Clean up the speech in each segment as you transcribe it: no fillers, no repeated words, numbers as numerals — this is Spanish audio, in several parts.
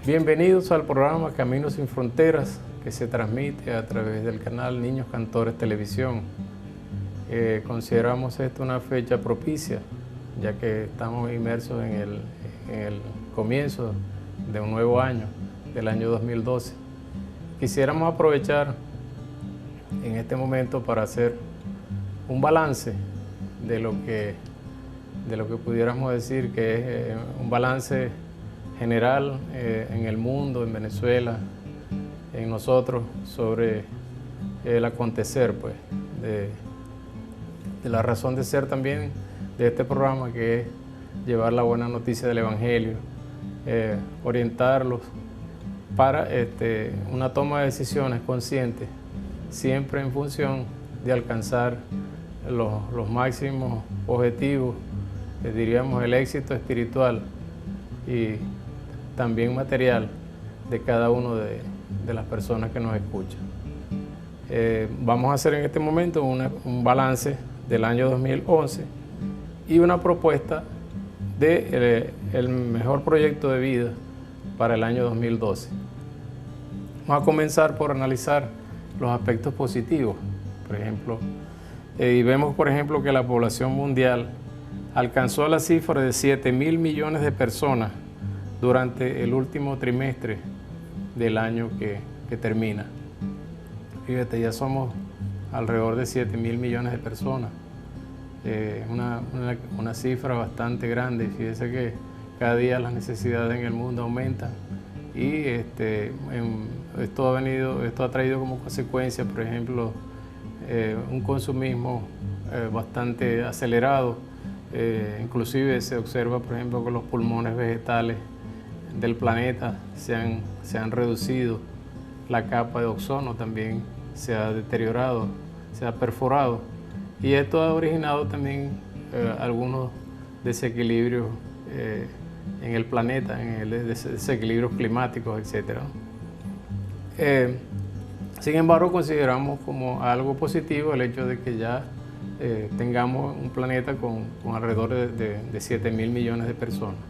Bienvenidos al programa Caminos sin Fronteras, que se transmite a través del canal Niños Cantores Televisión. Consideramos esto una fecha propicia, ya que estamos inmersos en el comienzo de un nuevo año, del año 2012. Quisiéramos aprovechar en este momento para hacer un balance de lo que pudiéramos decir que es un balance general en el mundo, en Venezuela, en nosotros, sobre el acontecer, pues, de la razón de ser también de este programa, que es llevar la buena noticia del Evangelio, orientarlos para una toma de decisiones conscientes, siempre en función de alcanzar los máximos objetivos, diríamos el éxito espiritual y también material de cada uno de las personas que nos escuchan. Vamos a hacer en este momento un balance del año 2011 y una propuesta de el mejor proyecto de vida para el año 2012. Vamos a comenzar por analizar los aspectos positivos, por ejemplo, y vemos, por ejemplo, que la población mundial alcanzó la cifra de 7.000 millones de personas durante el último trimestre del año que termina. Fíjate, ya somos alrededor de 7.000 millones de personas. Una cifra bastante grande. Fíjese que cada día las necesidades en el mundo aumentan y esto ha traído como consecuencia, por ejemplo, un consumismo bastante acelerado. Inclusive se observa, por ejemplo, que los pulmones vegetales del planeta se han reducido, la capa de ozono también se ha deteriorado, se ha perforado, y esto ha originado también algunos desequilibrios en el planeta, desequilibrios climáticos, etc. Sin embargo, consideramos como algo positivo el hecho de que ya tengamos un planeta con alrededor de 7.000 millones de personas.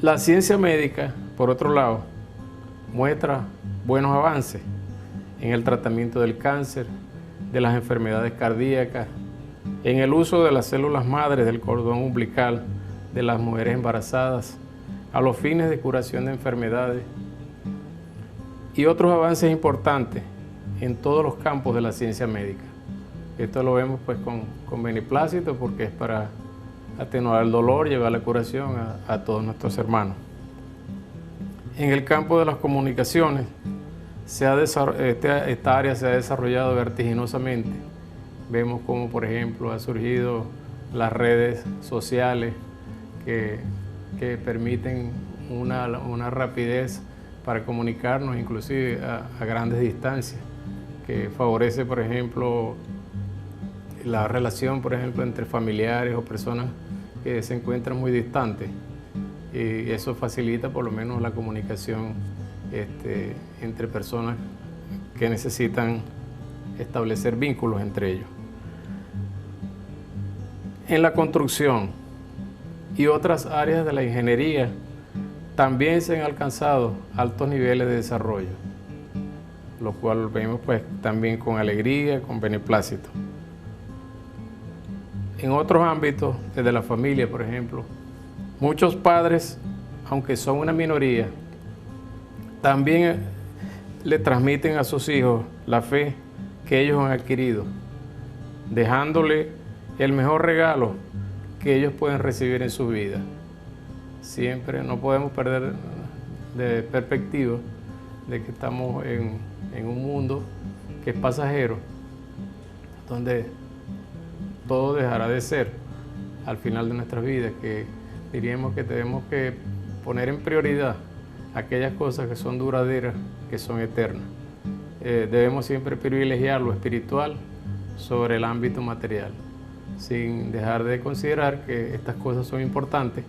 La ciencia médica, por otro lado, muestra buenos avances en el tratamiento del cáncer, de las enfermedades cardíacas, en el uso de las células madres del cordón umbilical de las mujeres embarazadas, a los fines de curación de enfermedades, y otros avances importantes en todos los campos de la ciencia médica. Esto lo vemos pues con beneplácito, porque es para atenuar el dolor, llevar la curación a todos nuestros hermanos. En el campo de las comunicaciones, esta área se ha desarrollado vertiginosamente. Vemos como, por ejemplo, han surgido las redes sociales que permiten una rapidez para comunicarnos, inclusive a grandes distancias, que favorece, por ejemplo, la relación, por ejemplo, entre familiares o personas que se encuentran muy distantes, y eso facilita por lo menos la comunicación entre personas que necesitan establecer vínculos entre ellos. En la construcción y otras áreas de la ingeniería también se han alcanzado altos niveles de desarrollo, lo cual vemos pues también con alegría, con beneplácito. En otros ámbitos, desde la familia, por ejemplo, muchos padres, aunque son una minoría, también le transmiten a sus hijos la fe que ellos han adquirido, dejándole el mejor regalo que ellos pueden recibir en su vida. Siempre no podemos perder de perspectiva de que estamos en un mundo que es pasajero, donde todo dejará de ser al final de nuestras vidas, que diríamos que tenemos que poner en prioridad aquellas cosas que son duraderas, que son eternas. Debemos siempre privilegiar lo espiritual sobre el ámbito material, sin dejar de considerar que estas cosas son importantes,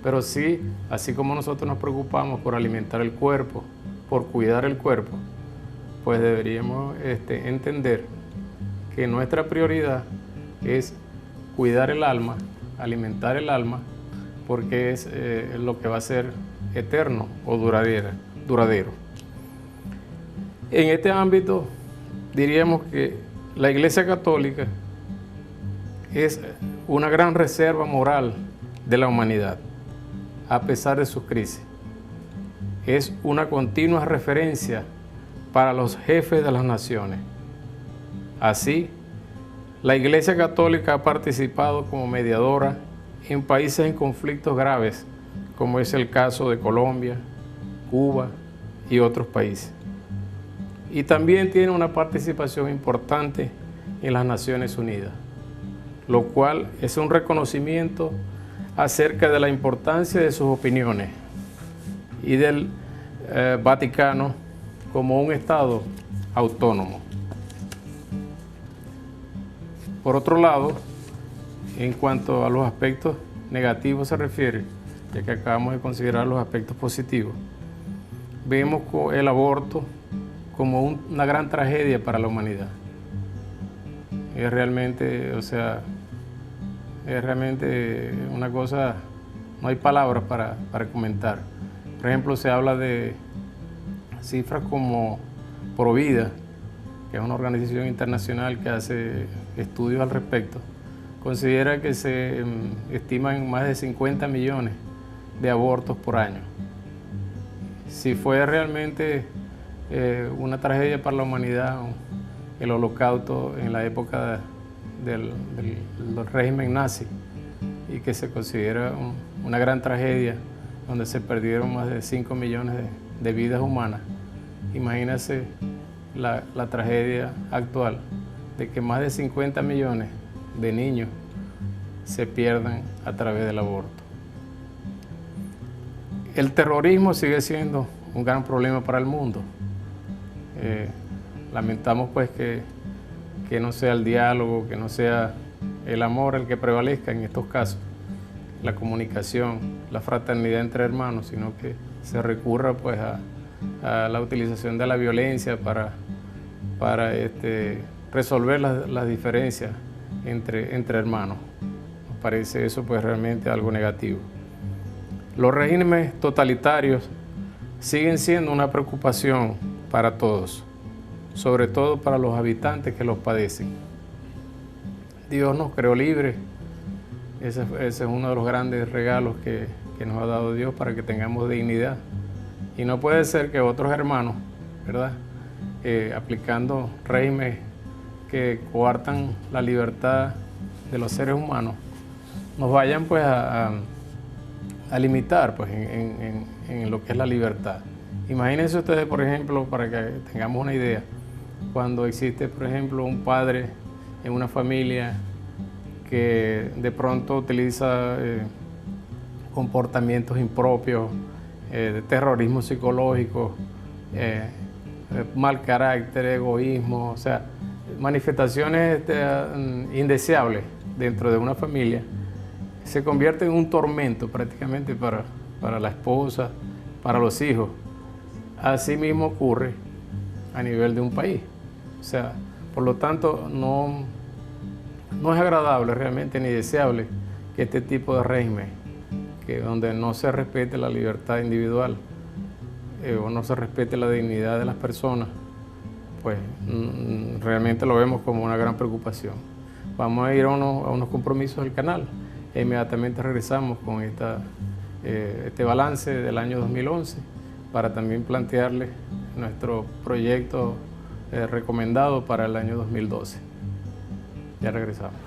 pero sí, así como nosotros nos preocupamos por alimentar el cuerpo, por cuidar el cuerpo, pues deberíamos entender que nuestra prioridad es cuidar el alma, alimentar el alma, porque es lo que va a ser eterno o duradero. En este ámbito diríamos que la Iglesia Católica es una gran reserva moral de la humanidad, a pesar de sus crisis. Es una continua referencia para los jefes de las naciones. Así, la Iglesia Católica ha participado como mediadora en países en conflictos graves, como es el caso de Colombia, Cuba y otros países. Y también tiene una participación importante en las Naciones Unidas, lo cual es un reconocimiento acerca de la importancia de sus opiniones y del Vaticano como un Estado autónomo. Por otro lado, en cuanto a los aspectos negativos se refiere, ya que acabamos de considerar los aspectos positivos, vemos el aborto como una gran tragedia para la humanidad. Es realmente, es realmente una cosa, no hay palabras para comentar. Por ejemplo, se habla de cifras como Provida, que es una organización internacional que hace estudios al respecto, considera que se estiman más de 50 millones de abortos por año. Si fue realmente una tragedia para la humanidad el Holocausto en la época del régimen nazi, y que se considera una gran tragedia donde se perdieron más de 5 millones de vidas humanas, imagínense la tragedia actual de que más de 50 millones de niños se pierdan a través del aborto. El terrorismo sigue siendo un gran problema para el mundo. Lamentamos pues que no sea el diálogo, que no sea el amor el que prevalezca en estos casos, la comunicación, la fraternidad entre hermanos, sino que se recurra pues a la utilización de la violencia para resolver las diferencias entre hermanos. Nos parece eso pues realmente algo negativo. Los regímenes totalitarios siguen siendo una preocupación para todos, sobre todo para los habitantes que los padecen. Dios nos creó libres. Ese es uno de los grandes regalos que nos ha dado Dios para que tengamos dignidad. Y no puede ser que otros hermanos, ¿verdad?, aplicando regímenes que coartan la libertad de los seres humanos, nos vayan pues a limitar pues, en lo que es la libertad. Imagínense ustedes, por ejemplo, para que tengamos una idea, cuando existe, por ejemplo, un padre en una familia que de pronto utiliza comportamientos impropios, de terrorismo psicológico, mal carácter, egoísmo, o sea, manifestaciones indeseables dentro de una familia, se convierte en un tormento prácticamente para la esposa, para los hijos. Así mismo ocurre a nivel de un país. O sea, por lo tanto, no es agradable realmente ni deseable que este tipo de régimen, donde no se respete la libertad individual o no se respete la dignidad de las personas, pues realmente lo vemos como una gran preocupación. Vamos a ir a unos compromisos del canal e inmediatamente regresamos con este balance del año 2011 para también plantearles nuestro proyecto recomendado para el año 2012. Ya regresamos.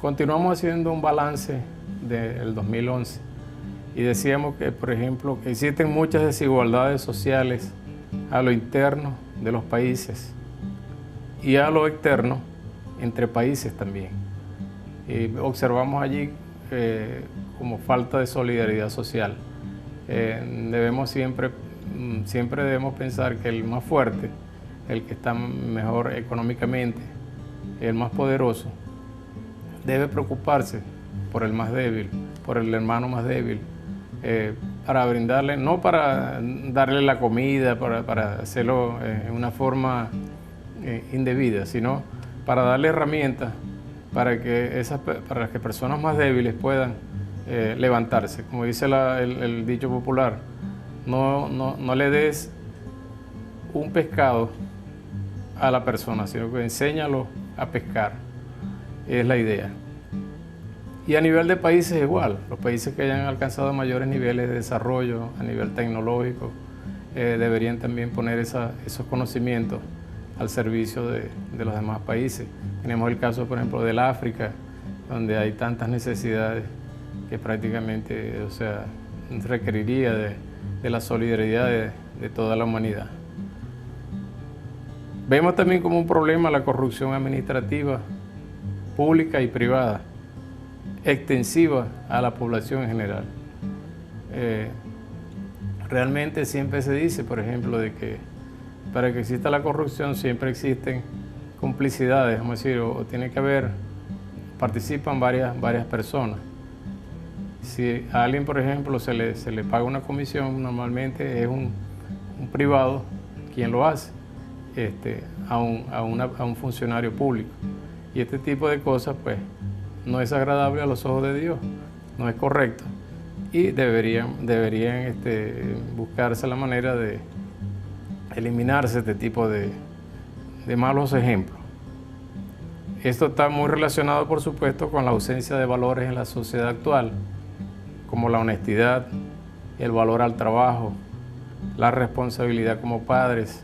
Continuamos haciendo un balance del 2011 y decíamos que, por ejemplo, que existen muchas desigualdades sociales a lo interno de los países y a lo externo entre países también. Y observamos allí como falta de solidaridad social. Siempre debemos pensar que el más fuerte, el que está mejor económicamente, el más poderoso, debe preocuparse por el más débil, por el hermano más débil, para brindarle, no para darle la comida, para hacerlo en una forma indebida, sino para darle herramientas para que personas más débiles puedan levantarse. Como dice el dicho popular, no le des un pescado a la persona, sino que enséñalo a pescar. Es la idea. Y a nivel de países igual, los países que hayan alcanzado mayores niveles de desarrollo a nivel tecnológico deberían también poner esos conocimientos al servicio de los demás países. Tenemos el caso, por ejemplo, del África, donde hay tantas necesidades que prácticamente, requeriría de la solidaridad de toda la humanidad. Vemos también como un problema la corrupción administrativa, pública y privada, extensiva a la población en general. Realmente siempre se dice, por ejemplo, de que para que exista la corrupción siempre existen complicidades, vamos a decir, o tiene que haber, participan varias personas. Si a alguien, por ejemplo, se le paga una comisión, normalmente es un privado quien lo hace, a un funcionario público. Y este tipo de cosas, pues, no es agradable a los ojos de Dios, no es correcto. Y deberían buscarse la manera de eliminarse este tipo de malos ejemplos. Esto está muy relacionado, por supuesto, con la ausencia de valores en la sociedad actual, como la honestidad, el valor al trabajo, la responsabilidad como padres,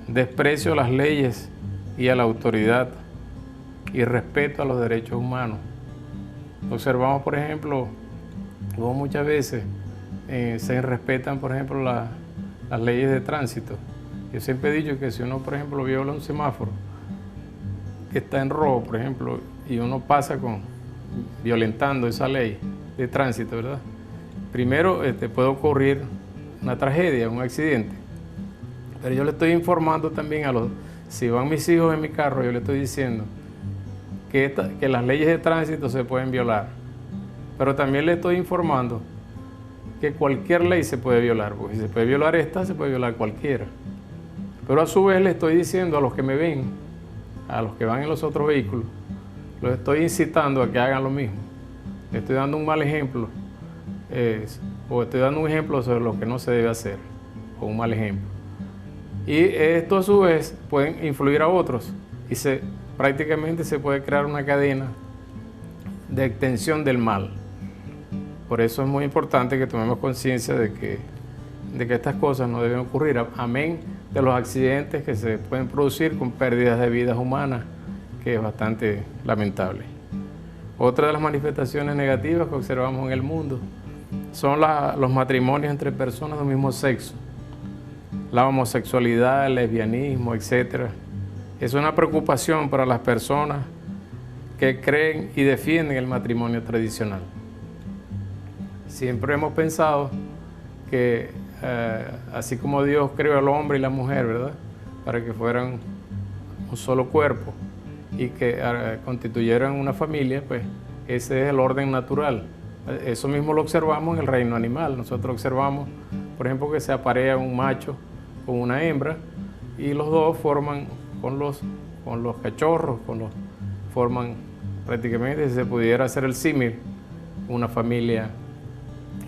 desprecio a las leyes y a la autoridad y respeto a los derechos humanos. Observamos, por ejemplo, como muchas veces se respetan, por ejemplo, las leyes de tránsito. Yo siempre he dicho que si uno, por ejemplo, viola un semáforo que está en rojo, por ejemplo, y uno pasa violentando esa ley de tránsito, ¿verdad? Primero puede ocurrir una tragedia, un accidente. Pero yo le estoy informando también si van mis hijos en mi carro, yo le estoy diciendo que las leyes de tránsito se pueden violar. Pero también le estoy informando que cualquier ley se puede violar, porque si se puede violar esta, se puede violar cualquiera. Pero a su vez le estoy diciendo a los que me ven, a los que van en los otros vehículos, los estoy incitando a que hagan lo mismo. Le estoy dando un mal ejemplo, o estoy dando un ejemplo sobre lo que no se debe hacer, o un mal ejemplo. Y esto a su vez pueden influir a otros y prácticamente se puede crear una cadena de extensión del mal. Por eso es muy importante que tomemos conciencia de que estas cosas no deben ocurrir, amén de los accidentes que se pueden producir con pérdidas de vidas humanas, que es bastante lamentable. Otra de las manifestaciones negativas que observamos en el mundo son los matrimonios entre personas del mismo sexo, la homosexualidad, el lesbianismo, etc. Es una preocupación para las personas que creen y defienden el matrimonio tradicional. Siempre hemos pensado que así como Dios creó al hombre y la mujer, ¿verdad?, para que fueran un solo cuerpo y que constituyeran una familia, pues ese es el orden natural. Eso mismo lo observamos en el reino animal. Nosotros observamos, por ejemplo, que se aparea un macho con una hembra y los dos forman con los cachorros, forman prácticamente, si se pudiera hacer el símil, una familia,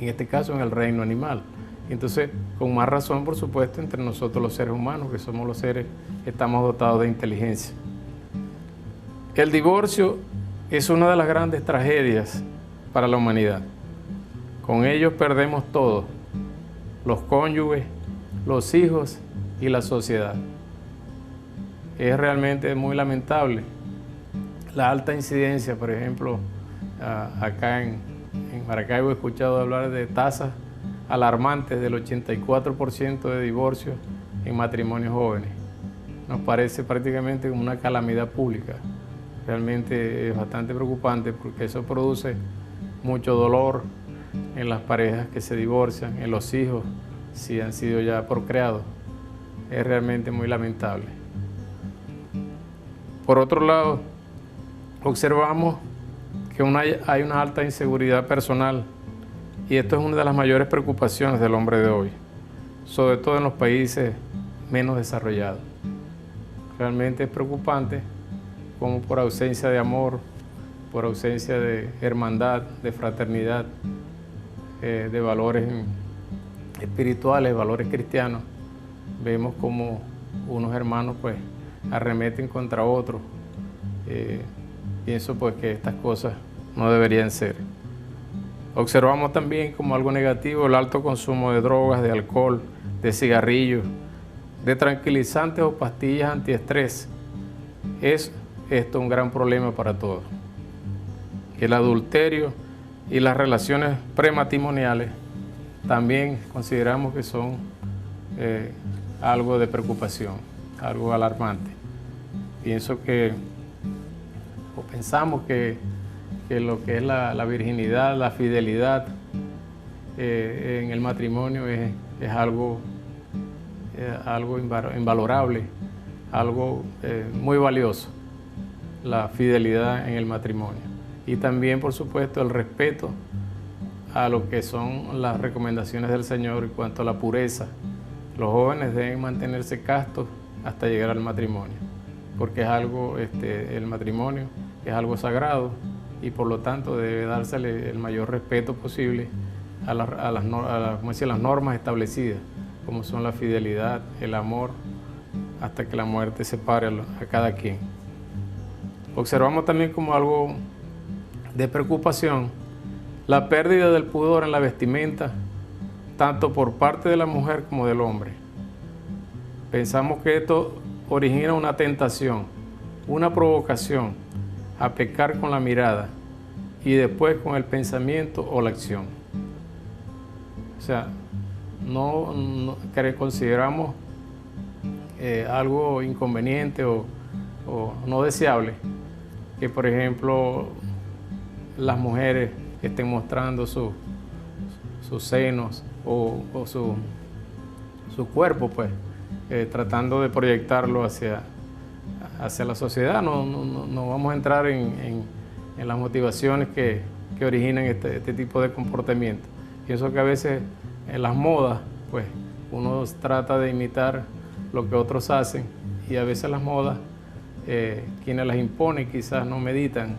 en este caso en el reino animal. Entonces, con más razón, por supuesto, entre nosotros los seres humanos, que somos los seres que estamos dotados de inteligencia. El divorcio es una de las grandes tragedias para la humanidad. Con ellos perdemos todo, los cónyuges, los hijos y la sociedad. Es realmente muy lamentable la alta incidencia, por ejemplo, acá en Maracaibo he escuchado hablar de tasas alarmantes del 84% de divorcios en matrimonios jóvenes. Nos parece prácticamente como una calamidad pública. Realmente es bastante preocupante porque eso produce mucho dolor en las parejas que se divorcian, en los hijos, si han sido ya procreados. Es realmente muy lamentable. Por otro lado, observamos que hay una alta inseguridad personal, y esto es una de las mayores preocupaciones del hombre de hoy, sobre todo en los países menos desarrollados. Realmente es preocupante como por ausencia de amor, por ausencia de hermandad, de fraternidad, de valores espirituales, valores cristianos, vemos como unos hermanos pues arremeten contra otros. Pienso pues que estas cosas no deberían ser. Observamos también como algo negativo el alto consumo de drogas, de alcohol, de cigarrillos, de tranquilizantes o pastillas antiestrés. Es esto un gran problema para todos. El adulterio y las relaciones prematrimoniales también consideramos que son algo de preocupación, algo alarmante. Pensamos que lo que es la virginidad, la fidelidad en el matrimonio es algo invalorable, algo muy valioso, la fidelidad en el matrimonio. Y también, por supuesto, el respeto a lo que son las recomendaciones del Señor en cuanto a la pureza. Los jóvenes deben mantenerse castos hasta llegar al matrimonio, porque es algo, el matrimonio es algo sagrado, y por lo tanto debe dársele el mayor respeto posible a las normas establecidas, como son la fidelidad, el amor, hasta que la muerte separe a cada quien. Observamos también como algo de preocupación la pérdida del pudor en la vestimenta, tanto por parte de la mujer como del hombre. Pensamos que esto origina una tentación, una provocación a pecar con la mirada y después con el pensamiento o la acción. O sea, consideramos algo inconveniente o no deseable que, por ejemplo, las mujeres estén mostrando sus senos o su cuerpo, pues, tratando de proyectarlo hacia la sociedad. No vamos a entrar en las motivaciones que originan este tipo de comportamiento. Pienso que a veces en las modas, pues, uno trata de imitar lo que otros hacen, y a veces las modas, quienes las imponen quizás no meditan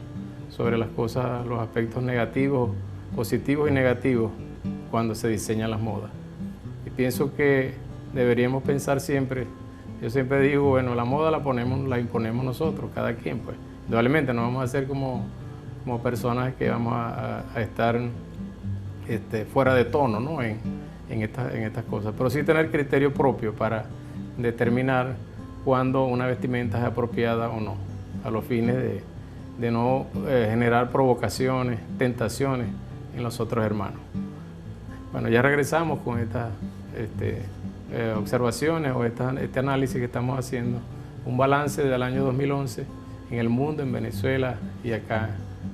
sobre las cosas, los aspectos negativos, positivos y negativos cuando se diseñan las modas. Y pienso que deberíamos pensar siempre, yo siempre digo, bueno, la moda la imponemos nosotros, cada quien, pues. Indudablemente no vamos a ser como personas que vamos a estar fuera de tono, ¿no? en estas cosas, pero sí tener criterio propio para determinar cuándo una vestimenta es apropiada o no, a los fines de no generar provocaciones, tentaciones en los otros hermanos. Bueno, ya regresamos con estas observaciones o este análisis que estamos haciendo, un balance del año 2011 en el mundo, en Venezuela y acá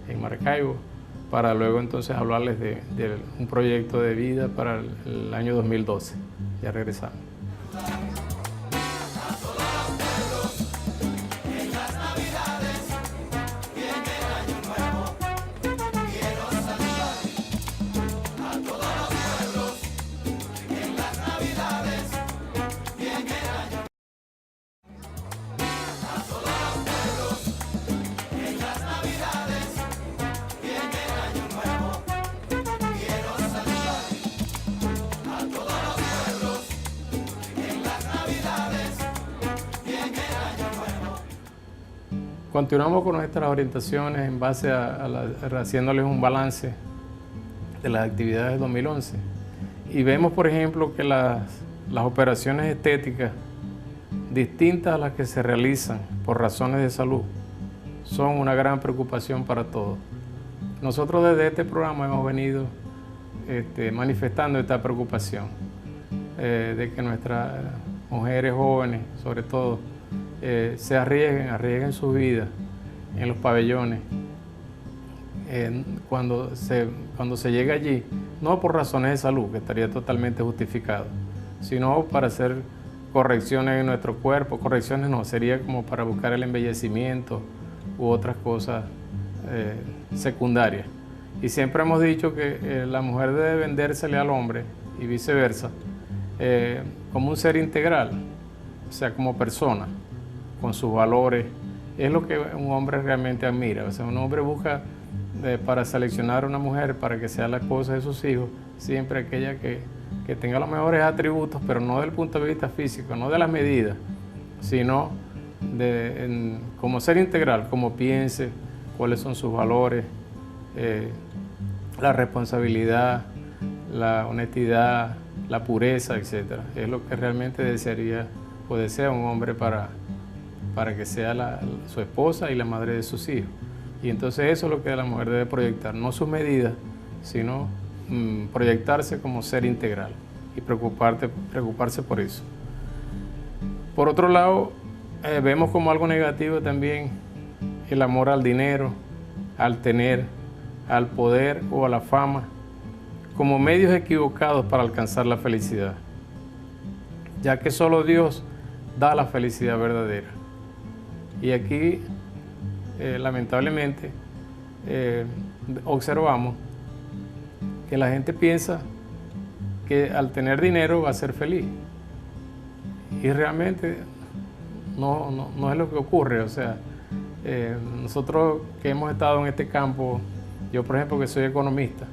en Maracaibo, para luego entonces hablarles de un proyecto de vida para el año 2012. Ya regresamos. Continuamos con nuestras orientaciones en base haciéndoles un balance de las actividades de 2011. Y vemos, por ejemplo, que las operaciones estéticas distintas a las que se realizan por razones de salud son una gran preocupación para todos. Nosotros desde este programa hemos venido manifestando esta preocupación de que nuestras mujeres jóvenes, sobre todo, se arriesguen sus vidas en los pabellones, cuando se llega allí, no por razones de salud, que estaría totalmente justificado, sino para hacer correcciones en nuestro cuerpo. Correcciones no, sería como para buscar el embellecimiento u otras cosas secundarias. Y siempre hemos dicho que la mujer debe vendérsele al hombre y viceversa, como un ser integral, o sea, como persona, con sus valores. Es lo que un hombre realmente admira. O sea, un hombre busca para seleccionar a una mujer para que sea la esposa de sus hijos, siempre aquella que tenga los mejores atributos, pero no desde el punto de vista físico, no de las medidas, sino como ser integral, como piense, cuáles son sus valores, la responsabilidad, la honestidad, la pureza, etc. Es lo que realmente desearía o desea un hombre para que sea su esposa y la madre de sus hijos. Y entonces eso es lo que la mujer debe proyectar, no sus medidas, sino proyectarse como ser integral y preocuparse por eso. Por otro lado, vemos como algo negativo también el amor al dinero, al tener, al poder o a la fama, como medios equivocados para alcanzar la felicidad, ya que solo Dios da la felicidad verdadera. Y aquí, lamentablemente, observamos que la gente piensa que al tener dinero va a ser feliz. Y realmente no es lo que ocurre. O sea, nosotros que hemos estado en este campo, yo por ejemplo que soy economista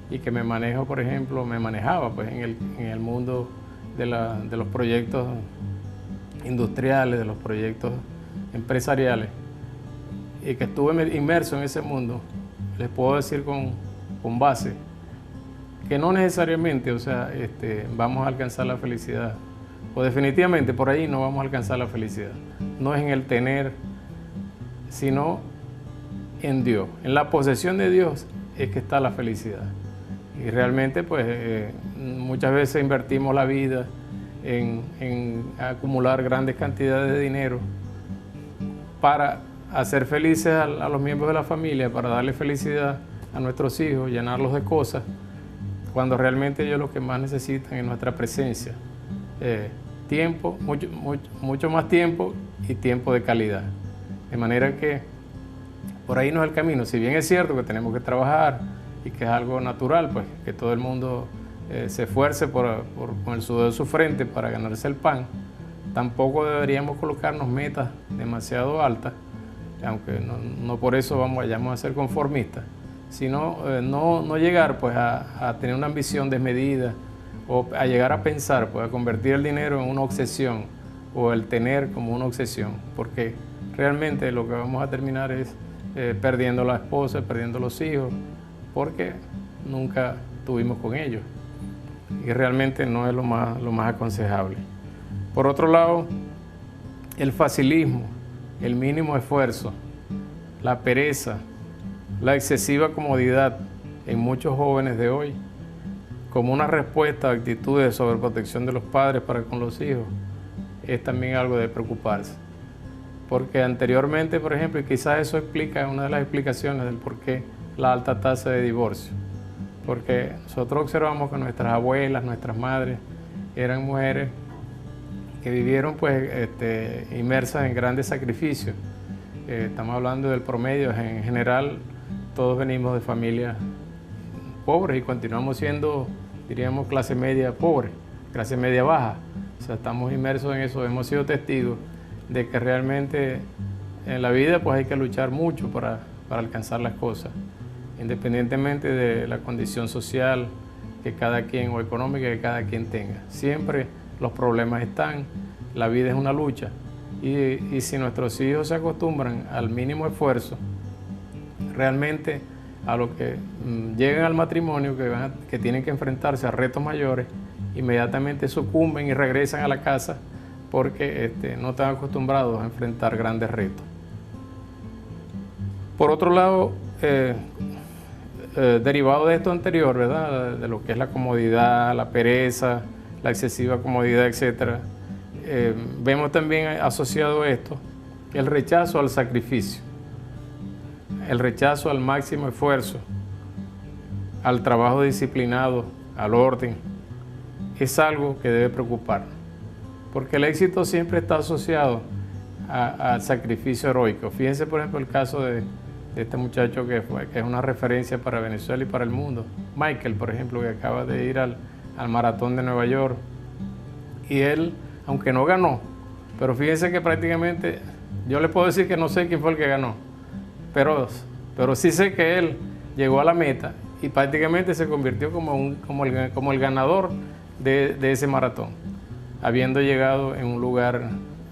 y que me manejo, por ejemplo, me manejaba pues, en el mundo de los proyectos industriales, de los proyectos empresariales, y que estuve inmerso en ese mundo, les puedo decir con base que no necesariamente, o sea, vamos a alcanzar la felicidad, o definitivamente por ahí no vamos a alcanzar la felicidad. No es en el tener, sino en Dios. En la posesión de Dios es que está la felicidad. Y realmente, pues, muchas veces invertimos la vida en acumular grandes cantidades de dinero para hacer felices a los miembros de la familia, para darle felicidad a nuestros hijos, llenarlos de cosas, cuando realmente ellos lo que más necesitan es nuestra presencia. Tiempo, mucho más tiempo y tiempo de calidad. De manera que por ahí no es el camino. Si bien es cierto que tenemos que trabajar y que es algo natural, pues que todo el mundo se esfuerce con el sudor de su frente para ganarse el pan, tampoco deberíamos colocarnos metas demasiado altas, aunque no por eso vayamos a ser conformistas, sino no llegar pues, a tener una ambición desmedida o a llegar a pensar, pues, a convertir el dinero en una obsesión o el tener como una obsesión, porque realmente lo que vamos a terminar es perdiendo la esposa, perdiendo los hijos, porque nunca tuvimos con ellos y realmente no es lo más aconsejable. Por otro lado, el facilismo, el mínimo esfuerzo, la pereza, la excesiva comodidad en muchos jóvenes de hoy, como una respuesta a actitudes de sobreprotección de los padres para con los hijos, es también algo de preocuparse. Porque anteriormente, por ejemplo, y quizás eso explica, una de las explicaciones del por qué la alta tasa de divorcio. Porque nosotros observamos que nuestras abuelas, nuestras madres, eran mujeres que vivieron pues, inmersas en grandes sacrificios. Estamos hablando del promedio, en general todos venimos de familias pobres y continuamos siendo, diríamos, clase media pobre, clase media baja. O sea, estamos inmersos en eso, hemos sido testigos de que realmente en la vida pues hay que luchar mucho para alcanzar las cosas, independientemente de la condición social que cada quien o económica que cada quien tenga. Siempre los problemas están, la vida es una lucha y si nuestros hijos se acostumbran al mínimo esfuerzo, realmente a lo que llegan al matrimonio, que tienen que enfrentarse a retos mayores, inmediatamente sucumben y regresan a la casa porque no están acostumbrados a enfrentar grandes retos. Por otro lado, derivado de esto anterior, ¿verdad? De lo que es la comodidad, la pereza, la excesiva comodidad, etc., vemos también asociado a esto el rechazo al sacrificio. el rechazo al máximo esfuerzo, al trabajo disciplinado, al orden, es algo que debe preocuparnos, porque el éxito siempre está asociado al sacrificio heroico. Fíjense, por ejemplo, el caso de este muchacho que es una referencia para Venezuela y para el mundo, Michael, por ejemplo, que acaba de ir al maratón de Nueva York, y él, aunque no ganó, pero fíjense que prácticamente, yo le puedo decir que no sé quién fue el que ganó, pero sí sé que él llegó a la meta y prácticamente se convirtió como el ganador de ese maratón, habiendo llegado en un lugar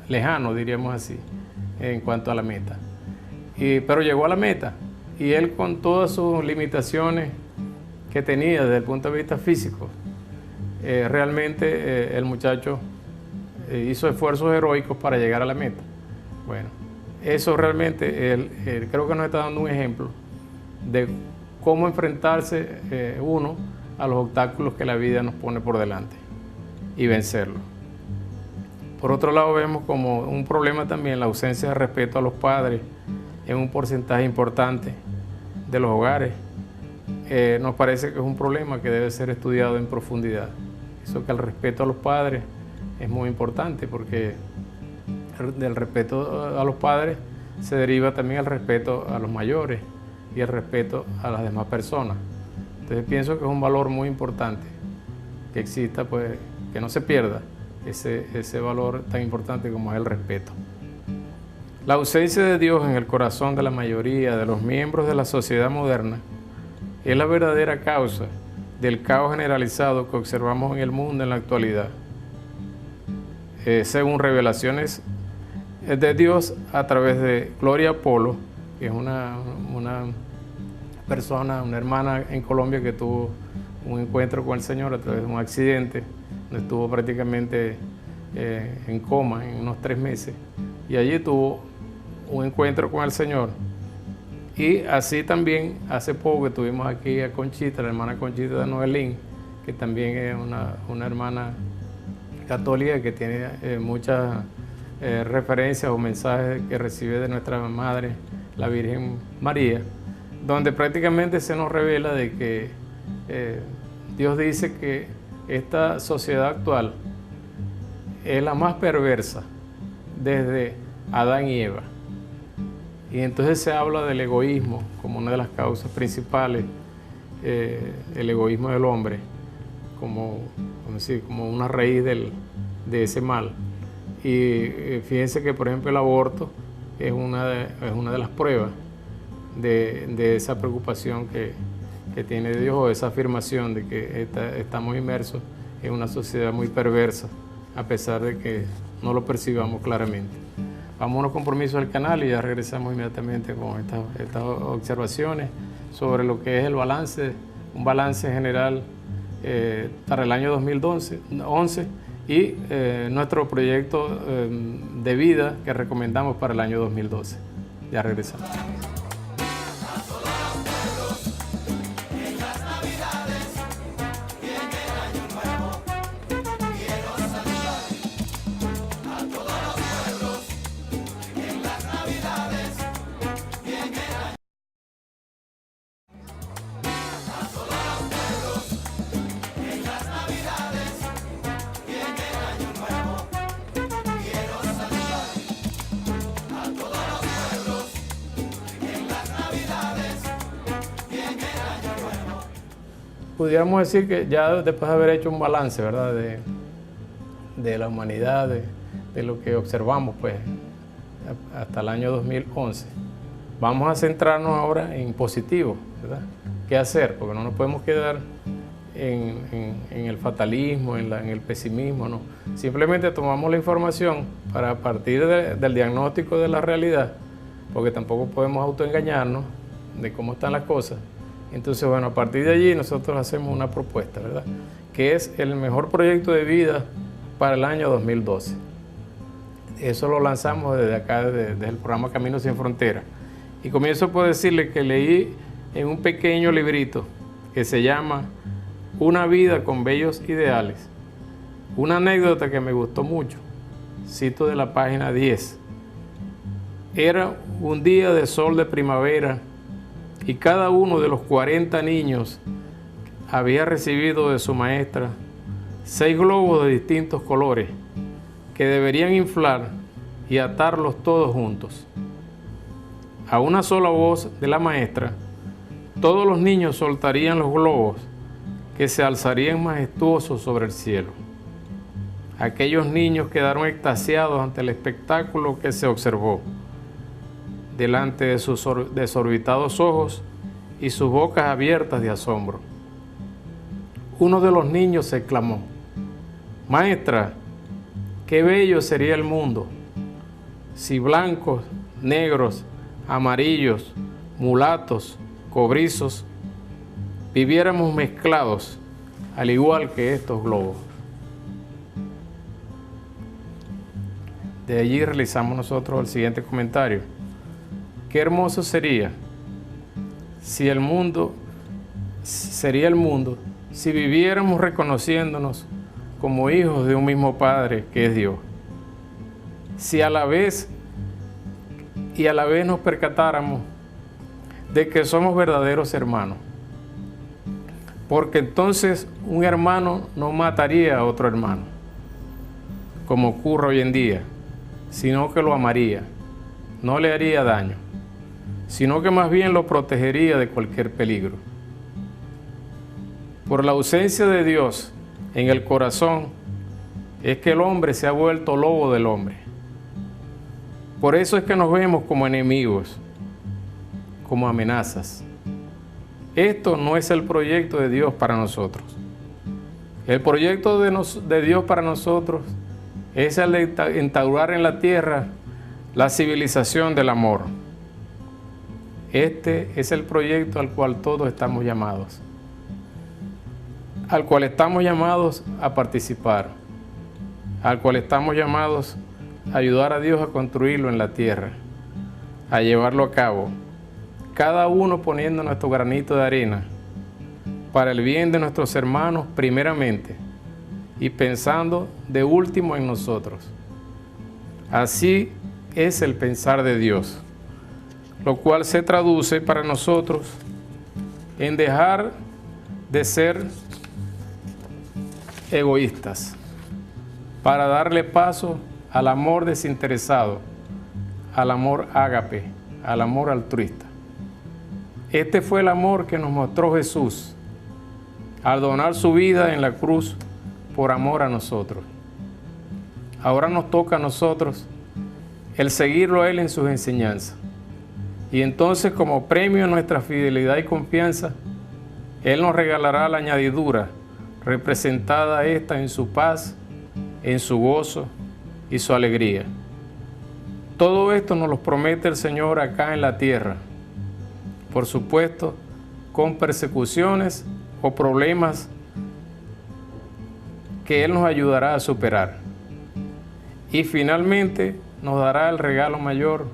lejano, diríamos así, en cuanto a la meta. Pero llegó a la meta, y él, con todas sus limitaciones que tenía desde el punto de vista físico, realmente el muchacho hizo esfuerzos heroicos para llegar a la meta. Bueno, eso realmente él creo que nos está dando un ejemplo de cómo enfrentarse uno a los obstáculos que la vida nos pone por delante y vencerlos. Por otro lado, vemos como un problema también la ausencia de respeto a los padres en un porcentaje importante de los hogares. Nos parece que es un problema que debe ser estudiado en profundidad. Eso, que el respeto a los padres es muy importante, porque del respeto a los padres se deriva también el respeto a los mayores y el respeto a las demás personas. Entonces pienso que es un valor muy importante que exista, pues, que no se pierda ese valor tan importante como es el respeto. La ausencia de Dios en el corazón de la mayoría de los miembros de la sociedad moderna es la verdadera causa del caos generalizado que observamos en el mundo en la actualidad. Según revelaciones de Dios a través de Gloria Polo, que es una persona, una hermana en Colombia que tuvo un encuentro con el Señor a través de un accidente, donde estuvo prácticamente en coma en unos 3 meses, y allí tuvo un encuentro con el Señor. Y así también, hace poco que tuvimos aquí a Conchita, la hermana Conchita de Noelín, que también es una hermana católica que tiene muchas referencias o mensajes que recibe de nuestra Madre, la Virgen María, donde prácticamente se nos revela de que Dios dice que esta sociedad actual es la más perversa desde Adán y Eva. Y entonces se habla del egoísmo como una de las causas principales, el egoísmo del hombre, como una raíz de ese mal. Y fíjense que, por ejemplo, el aborto es una de las pruebas de esa preocupación que tiene Dios, o esa afirmación de que estamos inmersos en una sociedad muy perversa, a pesar de que no lo percibamos claramente. Vamos a unos compromisos del canal y ya regresamos inmediatamente con estas observaciones sobre lo que es el balance, un balance general para el año 2011 y nuestro proyecto de vida que recomendamos para el año 2012. Ya regresamos. Pudiéramos decir que ya después de haber hecho un balance, ¿verdad?, de la humanidad, de lo que observamos, pues, hasta el año 2011, vamos a centrarnos ahora en positivo, ¿verdad? ¿Qué hacer? Porque no nos podemos quedar en el fatalismo, en el pesimismo, no. Simplemente tomamos la información para, a partir del diagnóstico de la realidad, porque tampoco podemos autoengañarnos de cómo están las cosas. Entonces, bueno, a partir de allí nosotros hacemos una propuesta, ¿verdad?, que es el mejor proyecto de vida para el año 2012. Eso lo lanzamos desde acá, desde el programa Caminos Sin Fronteras. Y comienzo por decirle que leí en un pequeño librito que se llama Una vida con bellos ideales, una anécdota que me gustó mucho. Cito de la página 10. Era un día de sol de primavera y cada uno de los 40 niños había recibido de su maestra 6 globos de distintos colores que deberían inflar y atarlos todos juntos. A una sola voz de la maestra, todos los niños soltarían los globos que se alzarían majestuosos sobre el cielo. Aquellos niños quedaron extasiados ante el espectáculo que se observó delante de sus desorbitados ojos y sus bocas abiertas de asombro. Uno de los niños exclamó: «Maestra, qué bello sería el mundo si blancos, negros, amarillos, mulatos, cobrizos, viviéramos mezclados, al igual que estos globos». De allí realizamos nosotros el siguiente comentario. Qué hermoso sería el mundo si viviéramos reconociéndonos como hijos de un mismo Padre que es Dios. Si a la vez nos percatáramos de que somos verdaderos hermanos. Porque entonces un hermano no mataría a otro hermano, como ocurre hoy en día, sino que lo amaría, no le haría daño, sino que más bien lo protegería de cualquier peligro. Por la ausencia de Dios en el corazón es que el hombre se ha vuelto lobo del hombre. Por eso es que nos vemos como enemigos, como amenazas. Esto no es el proyecto de Dios para nosotros. El proyecto de Dios para nosotros es el de instaurar en la tierra la civilización del amor. Este es el proyecto al cual todos estamos llamados, al cual estamos llamados a participar, al cual estamos llamados a ayudar a Dios a construirlo en la tierra, a llevarlo a cabo, cada uno poniendo nuestro granito de arena para el bien de nuestros hermanos primeramente y pensando de último en nosotros. Así es el pensar de Dios, lo cual se traduce para nosotros en dejar de ser egoístas para darle paso al amor desinteresado, al amor ágape, al amor altruista. Este fue el amor que nos mostró Jesús al donar su vida en la cruz por amor a nosotros. Ahora nos toca a nosotros el seguirlo a Él en sus enseñanzas. Y entonces, como premio a nuestra fidelidad y confianza, Él nos regalará la añadidura, representada esta en su paz, en su gozo y su alegría. Todo esto nos lo promete el Señor acá en la tierra. Por supuesto, con persecuciones o problemas que Él nos ayudará a superar. Y finalmente nos dará el regalo mayor,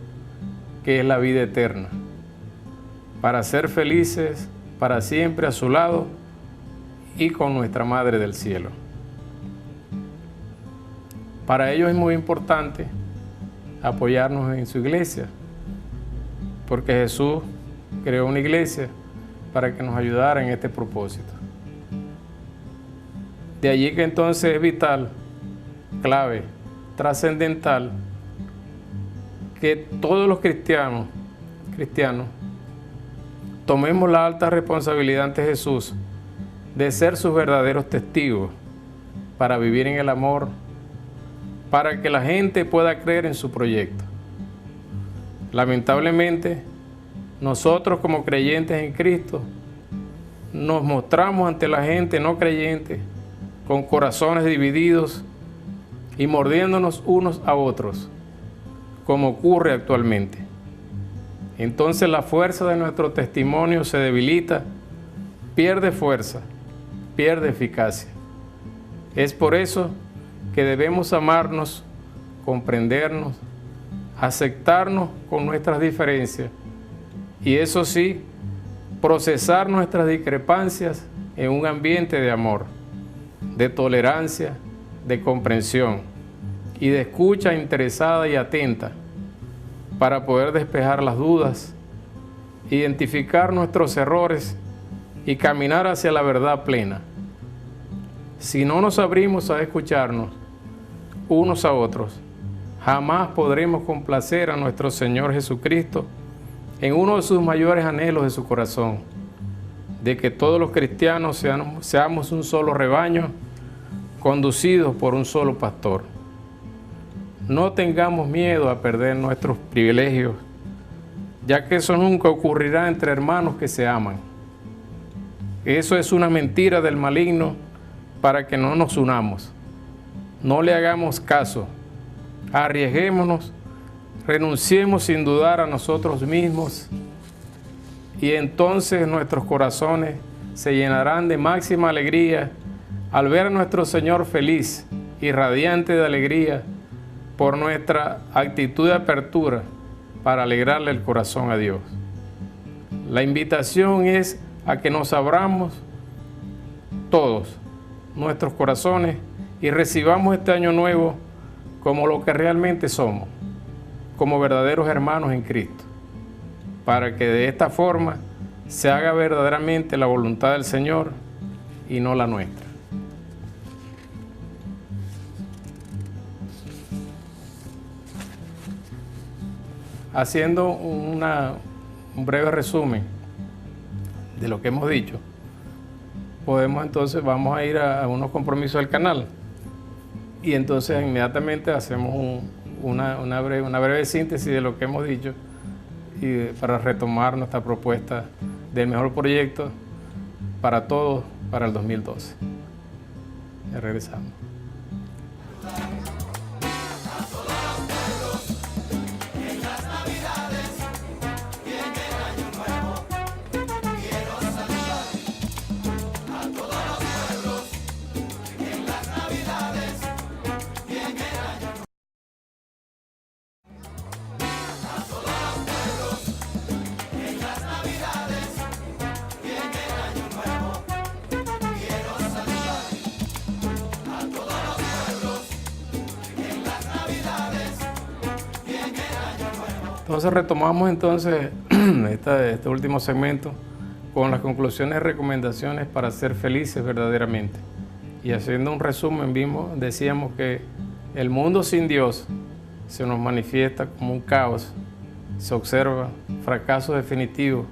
que es la vida eterna, para ser felices para siempre a su lado y con nuestra Madre del Cielo. Para ello es muy importante apoyarnos en su iglesia, porque Jesús creó una iglesia para que nos ayudara en este propósito. De allí que entonces es vital, clave, trascendental, que todos los cristianos tomemos la alta responsabilidad ante Jesús de ser sus verdaderos testigos para vivir en el amor, para que la gente pueda creer en su proyecto. Lamentablemente, nosotros como creyentes en Cristo nos mostramos ante la gente no creyente con corazones divididos y mordiéndonos unos a otros, como ocurre actualmente. Entonces la fuerza de nuestro testimonio se debilita, pierde fuerza, pierde eficacia. Es por eso que debemos amarnos, comprendernos, aceptarnos con nuestras diferencias y eso sí, procesar nuestras discrepancias en un ambiente de amor, de tolerancia, de comprensión y de escucha interesada y atenta para poder despejar las dudas identificar nuestros errores y caminar hacia la verdad plena. Si no nos abrimos a escucharnos unos a otros, jamás podremos complacer a nuestro Señor Jesucristo en uno de sus mayores anhelos de su corazón, de que todos los cristianos seamos un solo rebaño, conducidos por un solo pastor. No tengamos miedo a perder nuestros privilegios, ya que eso nunca ocurrirá entre hermanos que se aman. Eso es una mentira del maligno para que no nos unamos. No le hagamos caso, arriesguémonos, renunciemos sin dudar a nosotros mismos y entonces nuestros corazones se llenarán de máxima alegría al ver a nuestro Señor feliz y radiante de alegría por nuestra actitud de apertura para alegrarle el corazón a Dios. La invitación es a que nos abramos todos nuestros corazones y recibamos este año nuevo como lo que realmente somos, como verdaderos hermanos en Cristo, para que de esta forma se haga verdaderamente la voluntad del Señor y no la nuestra. Haciendo un breve resumen de lo que hemos dicho, vamos a ir a unos compromisos del canal y entonces inmediatamente hacemos una breve síntesis de lo que hemos dicho y para retomar nuestra propuesta del mejor proyecto para todos para el 2012. Ya regresamos. Entonces retomamos este último segmento con las conclusiones y recomendaciones para ser felices verdaderamente. Y haciendo un resumen decíamos que el mundo sin Dios se nos manifiesta como un caos, se observa fracaso definitivo.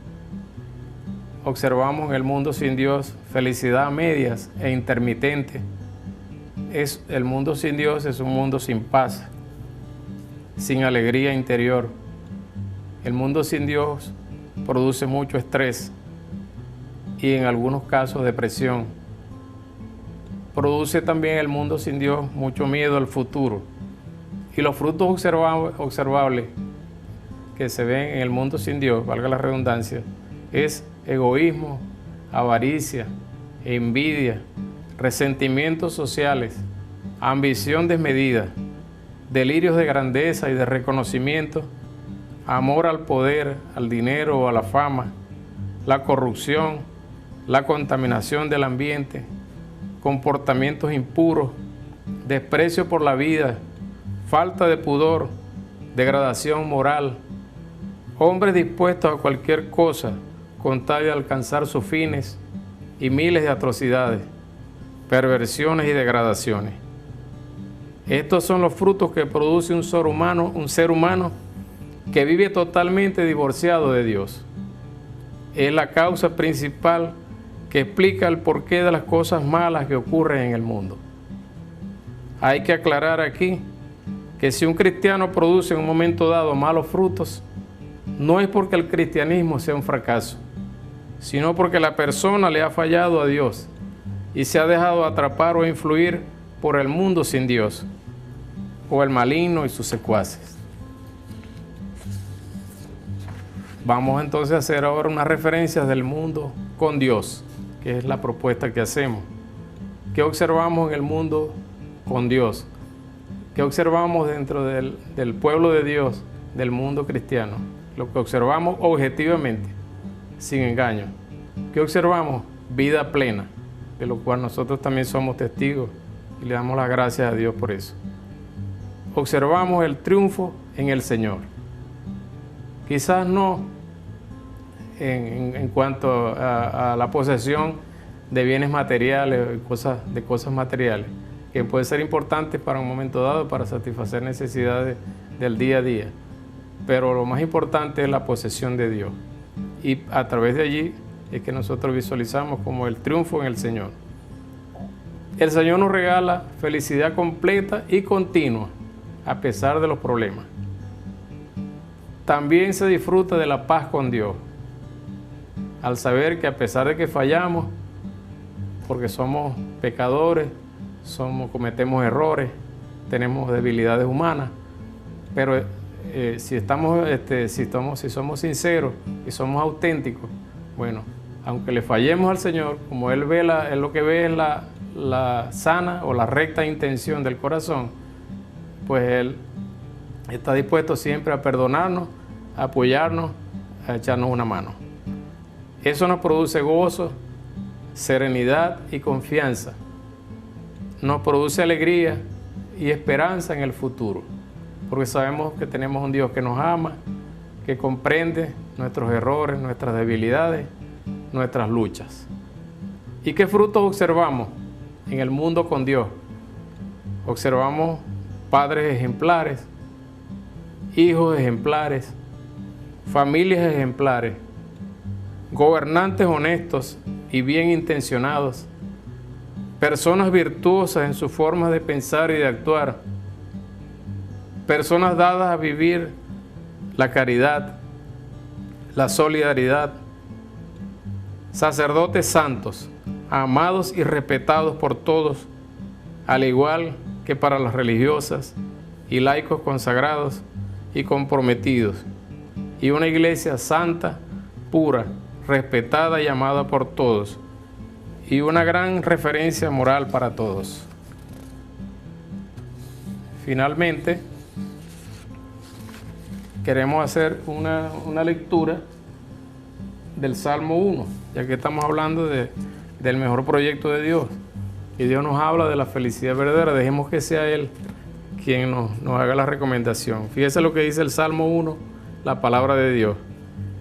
Observamos en el mundo sin Dios felicidad a medias e intermitente. El mundo sin Dios es un mundo sin paz, sin alegría interior. El mundo sin Dios produce mucho estrés y en algunos casos depresión. Produce también el mundo sin Dios mucho miedo al futuro. Y los frutos observables que se ven en el mundo sin Dios, valga la redundancia, es egoísmo, avaricia, envidia, resentimientos sociales, ambición desmedida, delirios de grandeza y de reconocimiento, amor al poder, al dinero o a la fama, la corrupción, la contaminación del ambiente, comportamientos impuros, desprecio por la vida, falta de pudor, degradación moral, hombres dispuestos a cualquier cosa con tal de alcanzar sus fines y miles de atrocidades, perversiones y degradaciones. Estos son los frutos que produce un ser humano que vive totalmente divorciado de Dios. Es la causa principal que explica el porqué de las cosas malas que ocurren en el mundo. Hay que aclarar aquí que si un cristiano produce en un momento dado malos frutos, no es porque el cristianismo sea un fracaso, sino porque la persona le ha fallado a Dios y se ha dejado atrapar o influir por el mundo sin Dios, o el maligno y sus secuaces. Vamos entonces a hacer ahora unas referencias del mundo con Dios, que es la propuesta que hacemos. ¿Qué observamos en el mundo con Dios? ¿Qué observamos dentro del pueblo de Dios, del mundo cristiano? Lo que observamos objetivamente, sin engaño. ¿Qué observamos? Vida plena, de lo cual nosotros también somos testigos y le damos las gracias a Dios por eso. Observamos el triunfo en el Señor. Quizás no en cuanto a la posesión de bienes materiales, de cosas materiales, que puede ser importante para un momento dado, para satisfacer necesidades del día a día. Pero lo más importante es la posesión de Dios. Y a través de allí es que nosotros visualizamos como el triunfo en el Señor. El Señor nos regala felicidad completa y continua, a pesar de los problemas. También se disfruta de la paz con Dios, al saber que a pesar de que fallamos, porque somos pecadores, cometemos errores, tenemos debilidades humanas, pero si somos sinceros y somos auténticos, bueno, aunque le fallemos al Señor, como Él lo que ve es la sana o la recta intención del corazón, pues Él está dispuesto siempre a perdonarnos, a apoyarnos, a echarnos una mano. Eso nos produce gozo, serenidad y confianza. Nos produce alegría y esperanza en el futuro, porque sabemos que tenemos un Dios que nos ama, que comprende nuestros errores, nuestras debilidades, nuestras luchas. ¿Y qué frutos observamos en el mundo con Dios? Observamos padres ejemplares, hijos ejemplares, familias ejemplares, gobernantes honestos y bien intencionados, personas virtuosas en su forma de pensar y de actuar, personas dadas a vivir la caridad, la solidaridad, sacerdotes santos, amados y respetados por todos, al igual que para las religiosas y laicos consagrados y comprometidos, y una iglesia santa, pura, respetada y amada por todos, y una gran referencia moral para todos. Finalmente, queremos hacer una lectura del Salmo 1, ya que estamos hablando del mejor proyecto de Dios, y Dios nos habla de la felicidad verdadera. Dejemos que sea Él quien nos haga la recomendación. Fíjese lo que dice el Salmo 1, la palabra de Dios.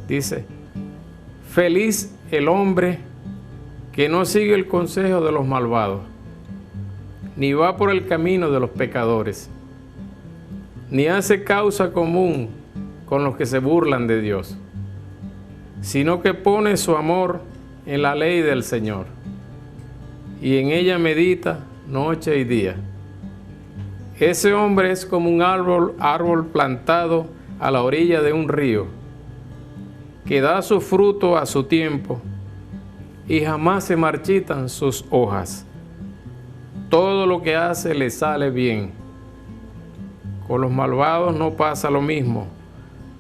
Dice: feliz el hombre que no sigue el consejo de los malvados, ni va por el camino de los pecadores, ni hace causa común con los que se burlan de Dios, sino que pone su amor en la ley del Señor, y en ella medita noche y día. Ese hombre es como un árbol plantado a la orilla de un río, que da su fruto a su tiempo, y jamás se marchitan sus hojas. Todo lo que hace le sale bien. Con los malvados no pasa lo mismo,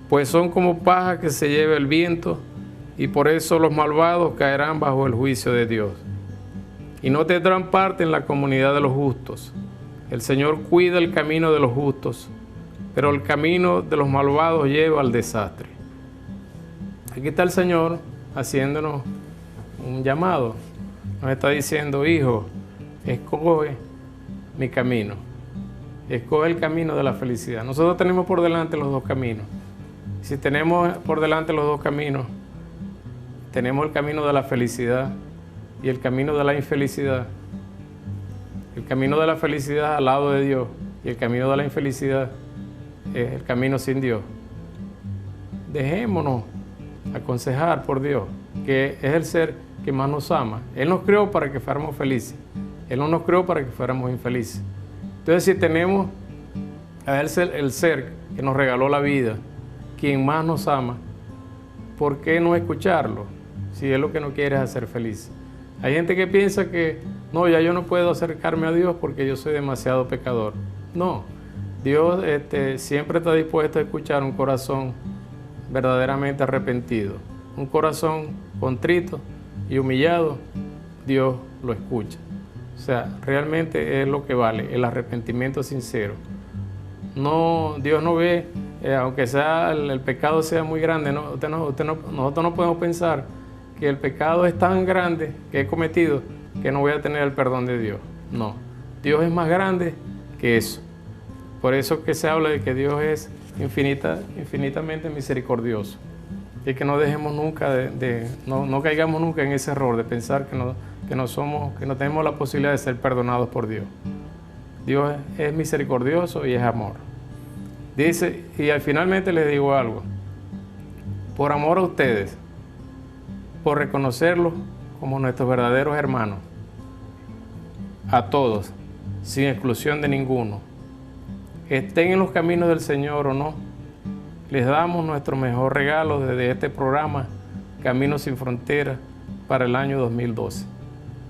pues son como paja que se lleva el viento, y por eso los malvados caerán bajo el juicio de Dios, y no tendrán parte en la comunidad de los justos. El Señor cuida el camino de los justos, pero el camino de los malvados lleva al desastre. Aquí está el Señor haciéndonos un llamado. Nos está diciendo: hijo, escoge mi camino. Escoge el camino de la felicidad. Nosotros tenemos por delante los dos caminos. Si tenemos por delante los dos caminos, tenemos el camino de la felicidad y el camino de la infelicidad. El camino de la felicidad al lado de Dios, y el camino de la infelicidad es el camino sin Dios. Dejémonos aconsejar por Dios, que es el ser que más nos ama. Él nos creó para que fuéramos felices. Él no nos creó para que fuéramos infelices. Entonces, si tenemos a Él, el ser que nos regaló la vida, quien más nos ama, ¿por qué no escucharlo? Si Él lo que no quiere es hacer feliz. Hay gente que piensa que no, ya yo no puedo acercarme a Dios porque yo soy demasiado pecador. No, Dios siempre está dispuesto a escuchar un corazón verdaderamente arrepentido. Un corazón contrito y humillado, Dios lo escucha. O sea, realmente es lo que vale, el arrepentimiento sincero. No, Dios no ve, aunque sea el pecado sea muy grande, nosotros no podemos pensar que el pecado es tan grande que he cometido que no voy a tener el perdón de Dios. No, Dios es más grande que eso. Por eso que se habla de que Dios es infinitamente misericordioso. y que no dejemos nunca no caigamos nunca en ese error de pensar que no tenemos la posibilidad de ser perdonados por Dios. Dios es misericordioso y es amor. Dice, y finalmente les digo algo, por amor a ustedes, por reconocerlos como nuestros verdaderos hermanos, a todos, sin exclusión de ninguno, estén en los caminos del Señor o no, les damos nuestro mejor regalo desde este programa Caminos sin Fronteras para el año 2012.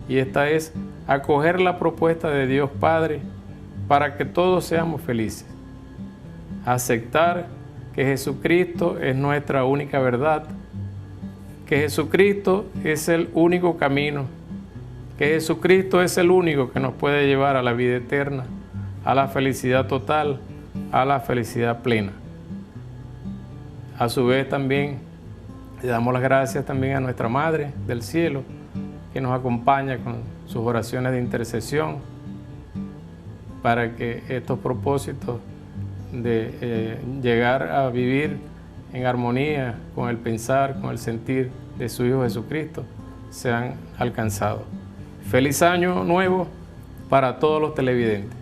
Y esta es acoger la propuesta de Dios Padre para que todos seamos felices. Aceptar que Jesucristo es nuestra única verdad, que Jesucristo es el único camino, que Jesucristo es el único que nos puede llevar a la vida eterna, a la felicidad total, a la felicidad plena. A su vez también le damos las gracias también a nuestra Madre del Cielo, que nos acompaña con sus oraciones de intercesión para que estos propósitos de llegar a vivir en armonía con el pensar, con el sentir de su Hijo Jesucristo sean alcanzados. Feliz año nuevo para todos los televidentes.